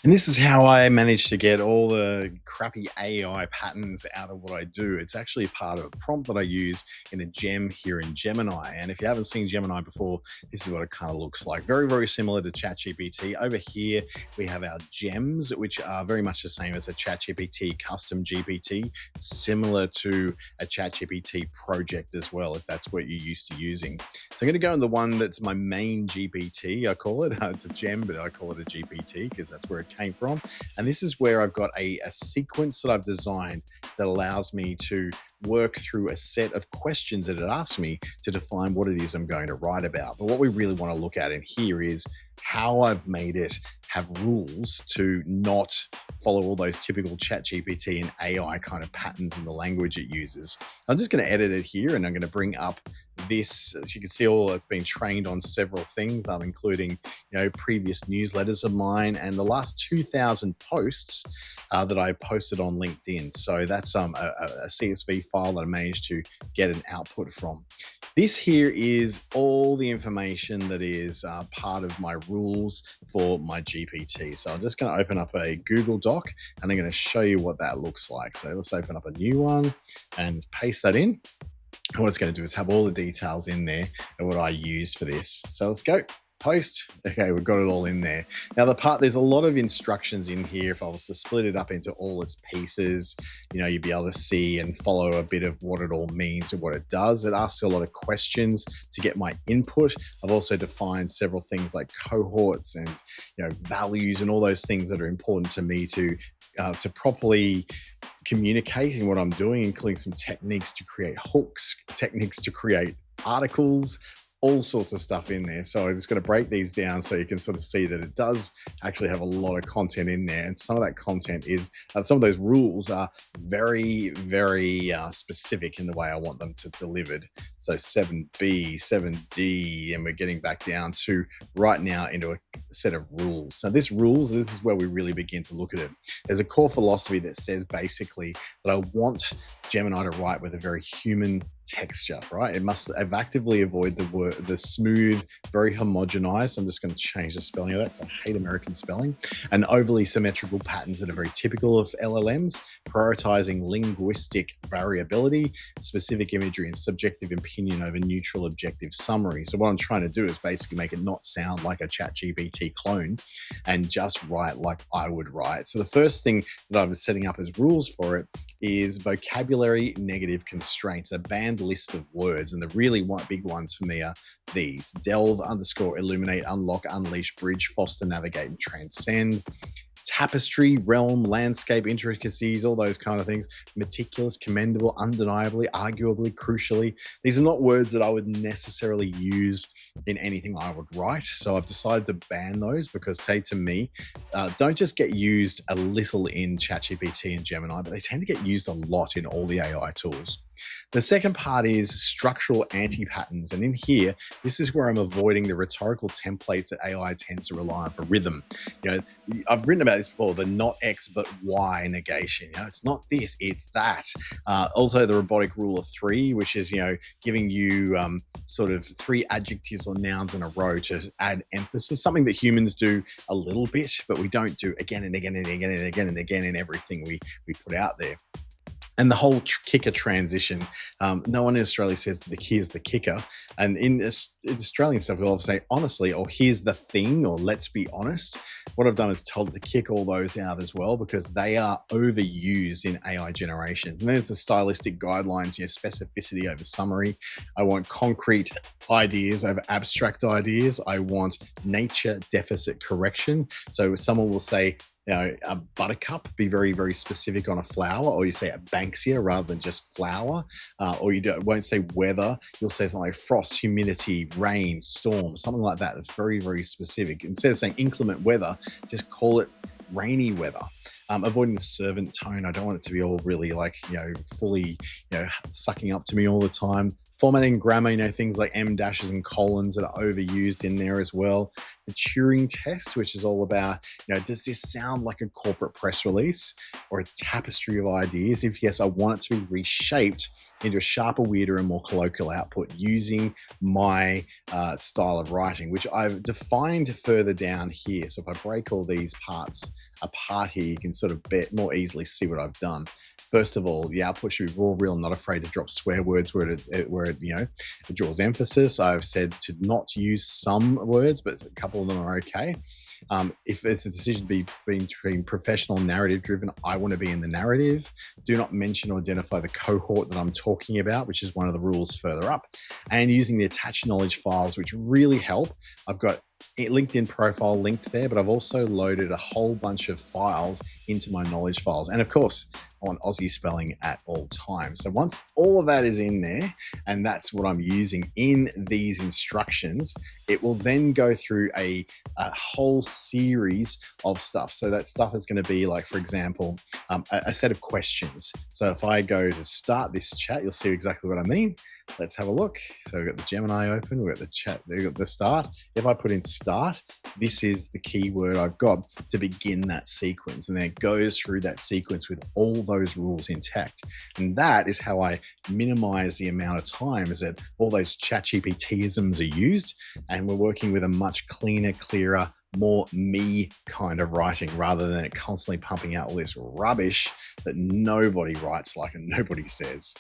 And this is how I managed to get all the crappy AI patterns out of what I do. It's actually part of a prompt that I use in a gem here in Gemini. And if you haven't seen Gemini before, this is what it kind of looks like. Very, very similar to ChatGPT. Over here, we have our gems, which are very much the same as a ChatGPT custom GPT, similar to a ChatGPT project as well, if that's what you're used to using. So I'm going to go in the one that's my main GPT, I call it. It's a gem, but I call it a GPT because that's where it came from. And this is where I've got a sequence that I've designed that allows me to work through a set of questions that it asks me to define what it is I'm going to write about. But what we really want to look at in here is how I've made it have rules to not follow all those typical ChatGPT and AI kind of patterns in the language it uses. I'm just going to edit it here, and I'm going to bring up this. As you can see, all it's been trained on several things, including previous newsletters of mine and the last 2,000 posts that I posted on LinkedIn. So that's a CSV file that I managed to get an output from. This here is all the information that is part of my rules for my GPT. So I'm just going to open up a Google Doc and I'm going to show you what that looks like. So let's open up a new one and paste that in. And what it's going to do is have all the details in there and what I used for this. So let's go. Post. Okay, we've got it all in there. Now there's a lot of instructions in here. If I was to split it up into all its pieces, you'd be able to see and follow a bit of what it all means and what it does. It asks a lot of questions to get my input. I've also defined several things like cohorts and values and all those things that are important to me to properly communicate in what I'm doing, including some techniques to create hooks, techniques to create articles, all sorts of stuff in there. So I'm just going to break these down so you can sort of see that it does actually have a lot of content in there. And some of that content is, some of those rules are very, very specific in the way I want them to delivered. So 7B, 7D, and we're getting back down to right now into a set of rules. So this is where we really begin to look at it. There's a core philosophy that says basically that I want Gemini to write with a very human texture, right? It must actively avoid the smooth, very homogenized. I'm just going to change the spelling of that because I hate American spelling. And overly symmetrical patterns that are very typical of LLMs, prioritizing linguistic variability, specific imagery, and subjective opinion over neutral objective summary. So what I'm trying to do is basically make it not sound like a ChatGPT clone and just write like I would write. So the first thing that I was setting up as rules for it is vocabulary negative constraints, a banned list of words. And the really big ones for me are these: delve, underscore, illuminate, unlock, unleash, bridge, foster, navigate, and transcend. Tapestry, realm, landscape, intricacies, all those kind of things. Meticulous, commendable, undeniably, arguably, crucially. These are not words that I would necessarily use in anything I would write. So I've decided to ban those because, say to me, don't just get used a little in ChatGPT and Gemini, but they tend to get used a lot in all the AI tools. The second part is structural anti-patterns. And in here, this is where I'm avoiding the rhetorical templates that AI tends to rely on for rhythm. I've written about this before, the not X but Y negation. It's not this, it's that. Also the robotic rule of three, which is, giving you sort of three adjectives or nouns in a row to add emphasis, something that humans do a little bit, but we don't do again and again and again and again and again in everything we put out there. And the whole kicker transition. No one in Australia says here's the kicker. And in Australian stuff, we'll say honestly, or here's the thing, or let's be honest. What I've done is told it to kick all those out as well, because they are overused in AI generations. And there's the stylistic guidelines, specificity over summary. I want concrete ideas over abstract ideas. I want nature deficit correction. So someone will say, a buttercup, be very, very specific on a flower, or you say a banksia rather than just flower, or you won't say weather, you'll say something like frost, humidity, rain, storm, something like that. That's very, very specific. Instead of saying inclement weather, just call it rainy weather. Avoiding the servant tone. I don't want it to be all really fully, sucking up to me all the time. Formatting grammar, things like M dashes and colons that are overused in there as well. The Turing test, which is all about, does this sound like a corporate press release or a tapestry of ideas? If yes, I want it to be reshaped into a sharper, weirder, and more colloquial output using my style of writing, which I've defined further down here. So if I break all these parts apart here, you can sort of more easily see what I've done. First of all, the output should be raw, real, not afraid to drop swear words where it draws emphasis. I've said to not use some words, but a couple of them are okay. If it's a decision to be between professional and narrative driven, I want to be in the narrative. Do not mention or identify the cohort that I'm talking about, which is one of the rules further up. And using the attached knowledge files, which really help. I've got LinkedIn profile linked there, but I've also loaded a whole bunch of files into my knowledge files. And of course, I want Aussie spelling at all times. So once all of that is in there, and that's what I'm using in these instructions, it will then go through a whole series of stuff. So that stuff is going to be like, for example, a set of questions. So if I go to start this chat, you'll see exactly what I mean. Let's have a look. So we've got the Gemini open, we've got the chat, we've got the start. If I put in start, this is the keyword I've got to begin that sequence. And then it goes through that sequence with all those rules intact. And that is how I minimize the amount of time, is that all those chat GPT-isms are used, and we're working with a much cleaner, clearer, more me kind of writing, rather than it constantly pumping out all this rubbish that nobody writes like and nobody says.